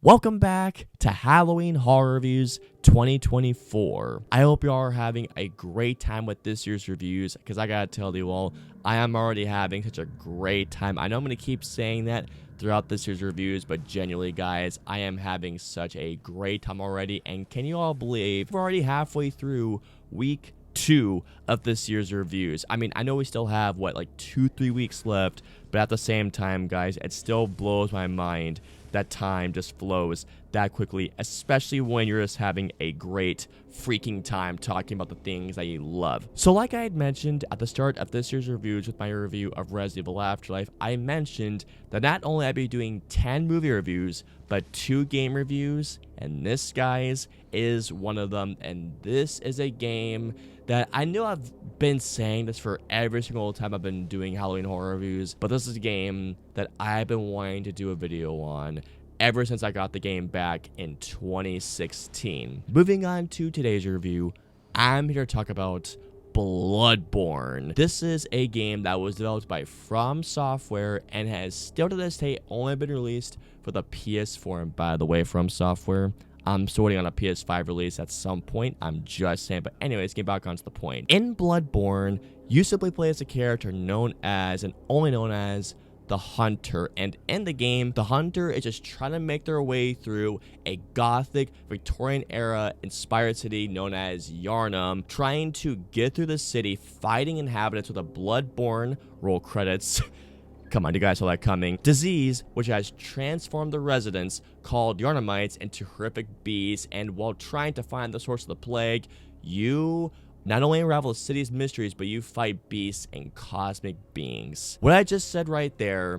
Welcome back to Halloween Horror Reviews 2024. I hope you all are having a great time with this year's reviews, because I gotta tell you all, I am already having such a great time. I know I'm gonna keep saying that throughout this year's reviews, but genuinely, guys, I am having such a great time already. And can you all believe we're already halfway through week 2 of this year's reviews? I mean, I know we still have like 2-3 weeks left, but at the same time, guys, it still blows my mind that time just flows that quickly, especially when you're just having a great freaking time talking about the things that you love. So like I had mentioned at the start of this year's reviews with my review of Resident Evil Afterlife, I mentioned that not only I'd be doing 10 movie reviews, but 2 game reviews, and this, guys, is one of them. And this is a game that I know I've been saying this for every single time I've been doing Halloween horror reviews, but this is a game that I've been wanting to do a video on ever since I got the game back in 2016. Moving on to today's review, I'm here to talk about BLOODBORNE. This is a game that was developed by FromSoftware and has still to this day only been released for the PS4. And by the way, FromSoftware, I'm still waiting on a PS5 release at some point. I'm just saying. But anyways, getting back onto the point. In BLOODBORNE, you simply play as a character known as and only known as the Hunter, and in the game, the Hunter is just trying to make their way through a gothic Victorian era inspired city known as Yharnam, trying to get through the city, fighting inhabitants with a blood-borne, roll credits, come on, you guys saw that coming, disease, which has transformed the residents, called Yharnamites, into horrific beasts. And while trying to find the source of the plague, you not only unravel the city's mysteries, but you fight beasts and cosmic beings. What I just said right there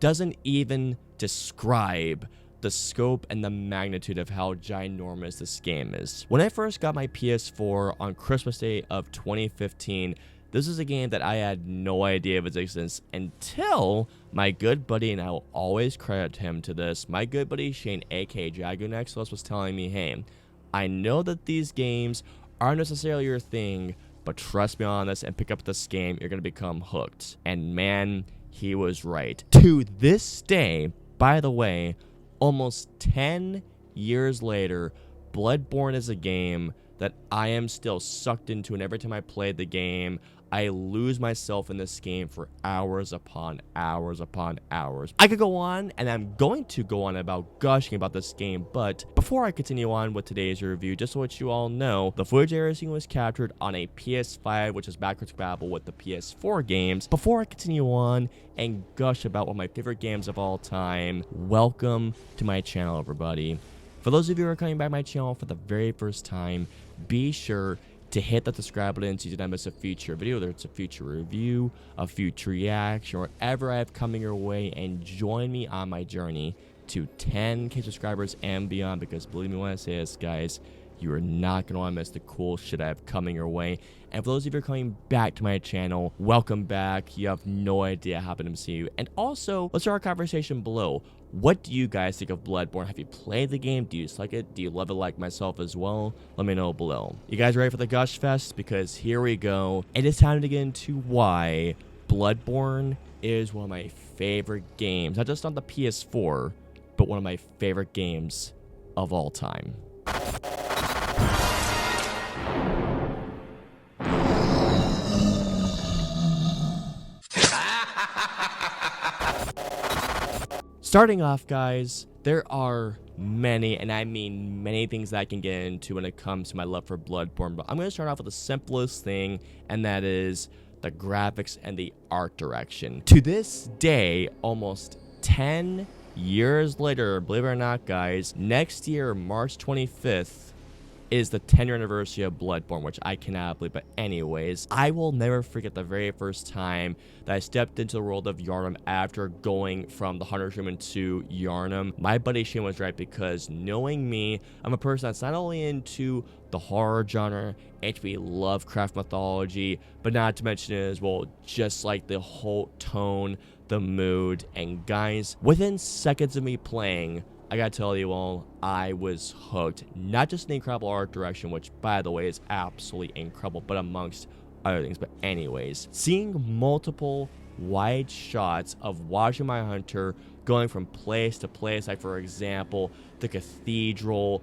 doesn't even describe the scope and the magnitude of how ginormous this game is. When I first got my PS4 on Christmas Day of 2015, this is a game that I had no idea of its existence until my good buddy, and I will always credit him to this, my good buddy Shane, aka Jagunexless, was telling me, hey, I know that these games aren't necessarily your thing, but trust me on this and pick up this game, you're gonna become hooked. And man, he was right. To this day, by the way, almost 10 years later, BLOODBORNE is a game that I am still sucked into, and every time I play the game, I lose myself in this game for hours upon hours upon hours. I could go on, and I'm going to go on about gushing about this game, but before I continue on with today's review, just so that you all know, the footage everything was captured on a PS5, which is backwards compatible with the PS4 games. Before I continue on and gush about one of my favorite games of all time, welcome to my channel, everybody. For those of you who are coming back to my channel for the very first time, be sure to hit that subscribe button so you don't miss a future video, whether it's a future review, a future reaction, or whatever I have coming your way, and join me on my journey to 10K subscribers and beyond, because believe me when I say this, guys, you are not going to want to miss the cool shit I have coming your way. And for those of you who are coming back to my channel, welcome back. You have no idea how happy to see you. And also, let's start our conversation below. What do you guys think of BLOODBORNE? Have you played the game? Do you dislike it? Do you love it like myself as well? Let me know below. You guys ready for the gush fest? Because here we go. It is time to get into why BLOODBORNE is one of my favorite games. Not just on the PS4, but one of my favorite games of all time. Starting off, guys, there are many, and I mean many things that I can get into when it comes to my love for BLOODBORNE, but I'm going to start off with the simplest thing, and that is the graphics and the art direction. To this day, almost 10 years later, believe it or not, guys, next year, March 25th, is the 10-year anniversary of BLOODBORNE, which I cannot believe. But anyways, I will never forget the very first time that I stepped into the world of Yharnam after going from the Hunter's Room into Yharnam. My buddy Shane was right, because knowing me, I'm a person that's not only into the horror genre, HP Lovecraft mythology, but not to mention as well, just like the whole tone, the mood. And guys, within seconds of me playing, I gotta tell you all, I was hooked. Not just the incredible art direction, which by the way is absolutely incredible, but amongst other things. But anyways, seeing multiple wide shots of watching my hunter going from place to place, like for example, the Cathedral,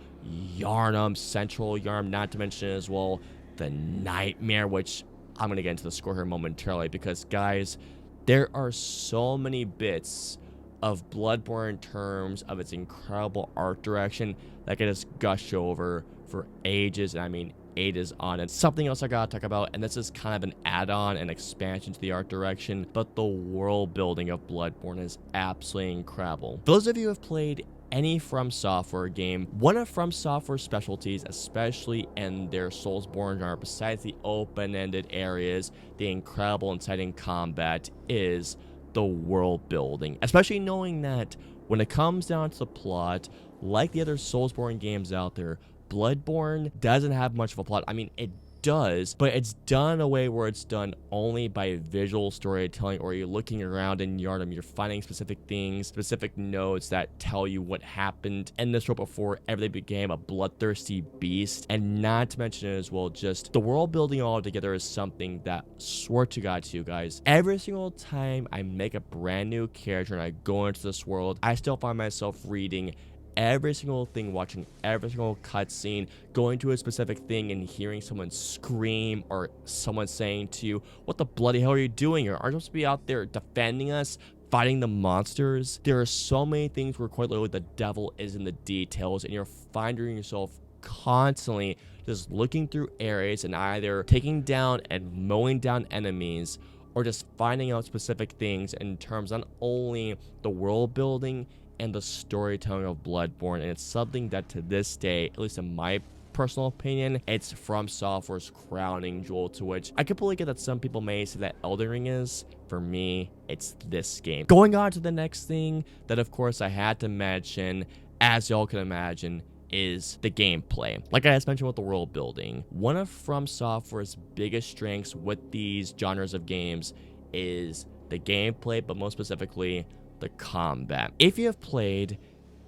Yarnum, Central Yarnum, not to mention as well the Nightmare, which I'm going to get into the score here momentarily because, guys, there are so many bits of Bloodborne in terms of its incredible art direction that I could just gush over for ages, and I mean ages on. And something else I gotta talk about, and this is kind of an add-on and expansion to the art direction, but the world building of Bloodborne is absolutely incredible. For those of you who have played any From Software game, one of From Software's specialties, especially in their Soulsborne genre, besides the open-ended areas, the incredible and exciting combat, is the world building, especially knowing that when it comes down to the plot, like the other Soulsborne games out there, Bloodborne doesn't have much of a plot. I mean, it does, but it's done in a way where it's done only by visual storytelling, or you're looking around in Yharnam, you're finding specific things, specific notes that tell you what happened in this world before everything became a bloodthirsty beast. And not to mention as well, just the world building all together is something that, swear to God to you guys, every single time I make a brand new character and I go into this world, I still find myself reading every single thing, watching every single cutscene, going to a specific thing and hearing someone scream, or someone saying to you, what the bloody hell are you doing? Or aren't you supposed to be out there defending us, fighting the monsters? There are so many things where quite literally the devil is in the details, and you're finding yourself constantly just looking through areas and either taking down and mowing down enemies, or just finding out specific things in terms not only the world building and the storytelling of Bloodborne. And it's something that to this day, at least in my personal opinion, it's From Software's crowning jewel, to which I completely get that some people may say that Elden Ring is. For me, it's this game. Going on to the next thing that of course I had to mention, as y'all can imagine, is the gameplay. Like I just mentioned with the world building, one of From Software's biggest strengths with these genres of games is the gameplay, but most specifically the combat. If you have played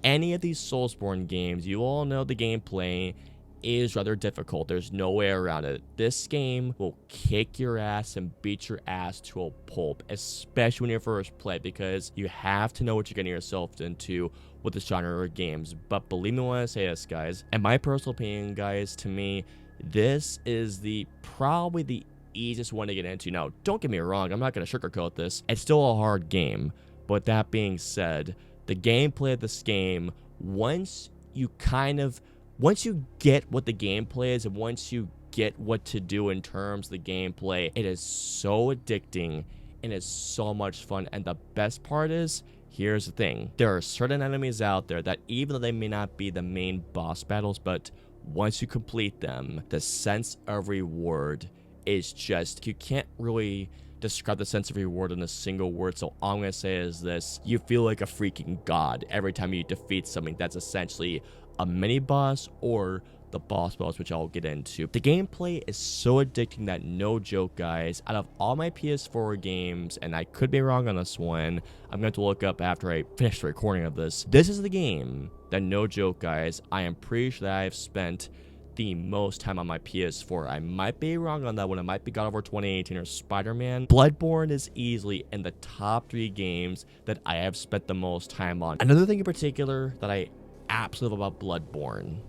any of these Soulsborne games, you all know the gameplay is rather difficult. There's no way around it. This game will kick your ass and beat your ass to a pulp, especially when you first play, because you have to know what you're getting yourself into with this genre of games. But believe me when I say this, guys, and my personal opinion, guys, to me, this is probably the easiest one to get into. Now, don't get me wrong, I'm not going to sugarcoat this. It's still a hard game. But that being said, the gameplay of this game, once you get what the gameplay is, and once you get what to do in terms of the gameplay, it is so addicting and it's so much fun. And the best part is, here's the thing, there are certain enemies out there that, even though they may not be the main boss battles, but once you complete them, the sense of reward is just, you can't really describe the sense of reward in a single word. So all I'm going to say is this: you feel like a freaking god every time you defeat something that's essentially a mini boss or the boss battles, which I'll get into. The gameplay is so addicting that, no joke, guys, out of all my PS4 games, and I could be wrong on this one, I'm going to look up after I finish the recording of this, this is the game that, no joke, guys, I am pretty sure that I have spent the most time on my PS4. I might be wrong on that one. It might be God of War 2018 or Spider-Man. Bloodborne is easily in the top 3 games that I have spent the most time on. Another thing in particular that I absolutely love about Bloodborne,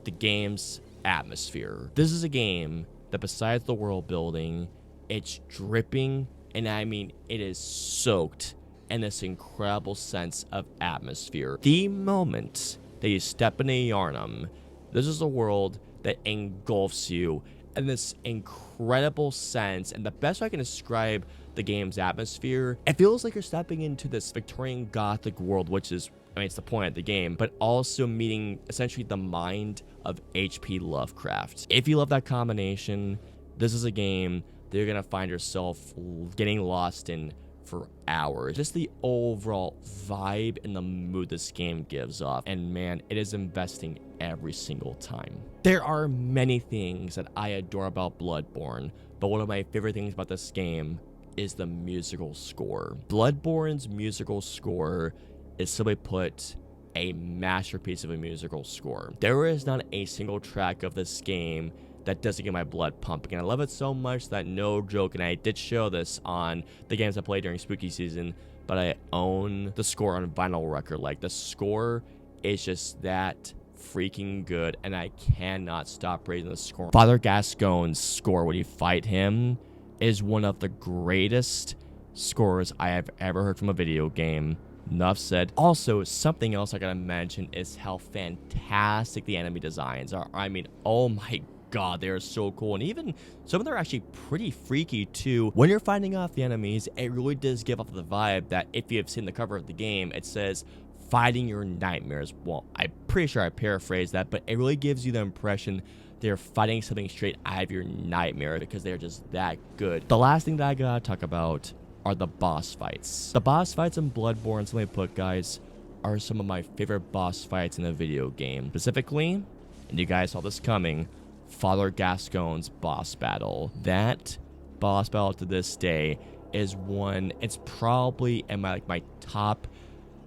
the game's atmosphere. This is a game that, besides the world building, it's dripping, and I mean it is soaked in this incredible sense of atmosphere. The moment that you step into Yharnam, this is a world that engulfs you in this incredible sense. And the best way I can describe the game's atmosphere, it feels like you're stepping into this Victorian Gothic world, which is, I mean, it's the point of the game, but also meeting essentially the mind of H.P. Lovecraft. If you love that combination, this is a game that you're going to find yourself getting lost in for hours. Just the overall vibe and the mood this game gives off, and man, it is investing every single time. There are many things that I adore about Bloodborne, but one of my favorite things about this game is the musical score. Bloodborne's musical score is, simply put, a masterpiece of a musical score. There is not a single track of this game that doesn't get my blood pumping. And I love it so much that, no joke, and I did show this on the games I played during spooky season, but I own the score on vinyl record. Like, the score is just that freaking good, and I cannot stop praising the score. Father Gascoigne's score when you fight him is one of the greatest scores I have ever heard from a video game. Enough said. Also, something else I gotta mention is how fantastic the enemy designs are. I mean, oh my god, they are so cool, and even some of them are actually pretty freaky too. When you're fighting off the enemies, it really does give off the vibe that, if you have seen the cover of the game, it says fighting your nightmares. Well, I'm pretty sure I paraphrased that, but it really gives you the impression they're fighting something straight out of your nightmare, because they're just that good. The last thing that I gotta talk about are the boss fights. The boss fights in Bloodborne, simply put, guys, are some of my favorite boss fights in a video game. Specifically, and you guys saw this coming, Father Gascoigne's boss battle. That boss battle to this day is one, it's probably in my top,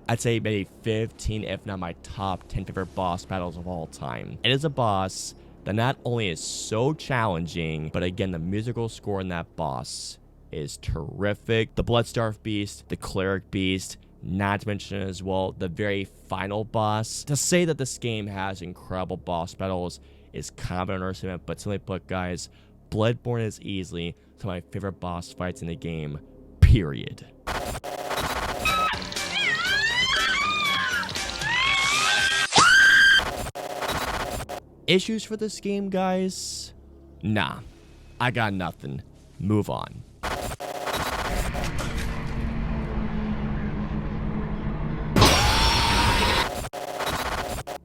I'd say maybe 15, if not my top 10 favorite boss battles of all time. It is a boss that not only is so challenging, but again, the musical score in that boss is terrific. The Bloodstarved Beast, the Cleric Beast, not to mention as well the very final boss. To say that this game has incredible boss battles is kind of an understatement, but simply put, guys, Bloodborne is easily some of my favorite boss fights in the game, period. Issues for this game, guys? Nah, I got nothing. Move on.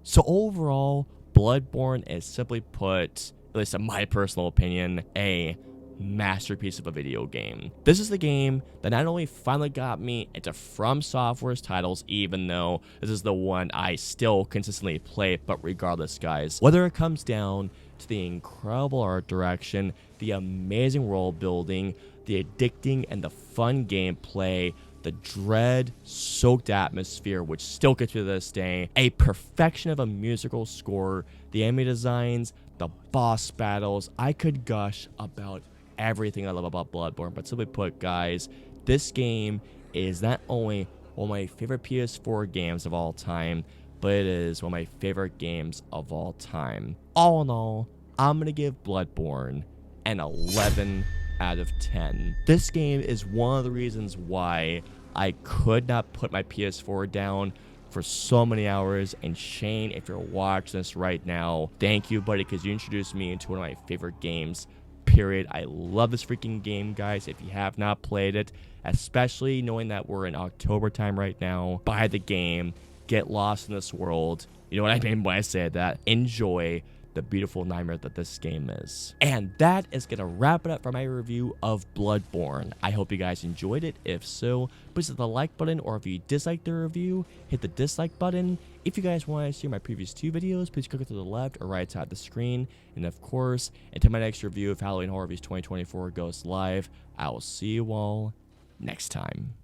So overall, Bloodborne is, simply put, at least in my personal opinion, a masterpiece of a video game. This is the game that not only finally got me into FromSoftware's titles, even though this is the one I still consistently play, but regardless, guys, whether it comes down to the incredible art direction, the amazing world building, the addicting and the fun gameplay, the dread-soaked atmosphere, which still gets me to this day, a perfection of a musical score, the enemy designs, the boss battles, I could gush about everything I love about Bloodborne. But simply put, guys, this game is not only one of my favorite PS4 games of all time, but it is one of my favorite games of all time. All in all, I'm gonna give Bloodborne an 11 out of 10. This game is one of the reasons why I could not put my PS4 down for so many hours. And Shane, if you're watching this right now, thank you, buddy, because you introduced me into one of my favorite games, period. I love this freaking game, guys. If you have not played it, especially knowing that we're in October time right now, buy the game, get lost in this world. You know what I mean when I say that. Enjoy the beautiful nightmare that this game is. And that is gonna wrap it up for my review of Bloodborne. I hope you guys enjoyed it. If so, please hit the like button, or if you disliked the review, hit the dislike button. If you guys want to see my previous 2 videos, please click to the left or right side of the screen. And of course, until my next review of Halloween Horror Reviews 2024 goes live, I will see you all next time.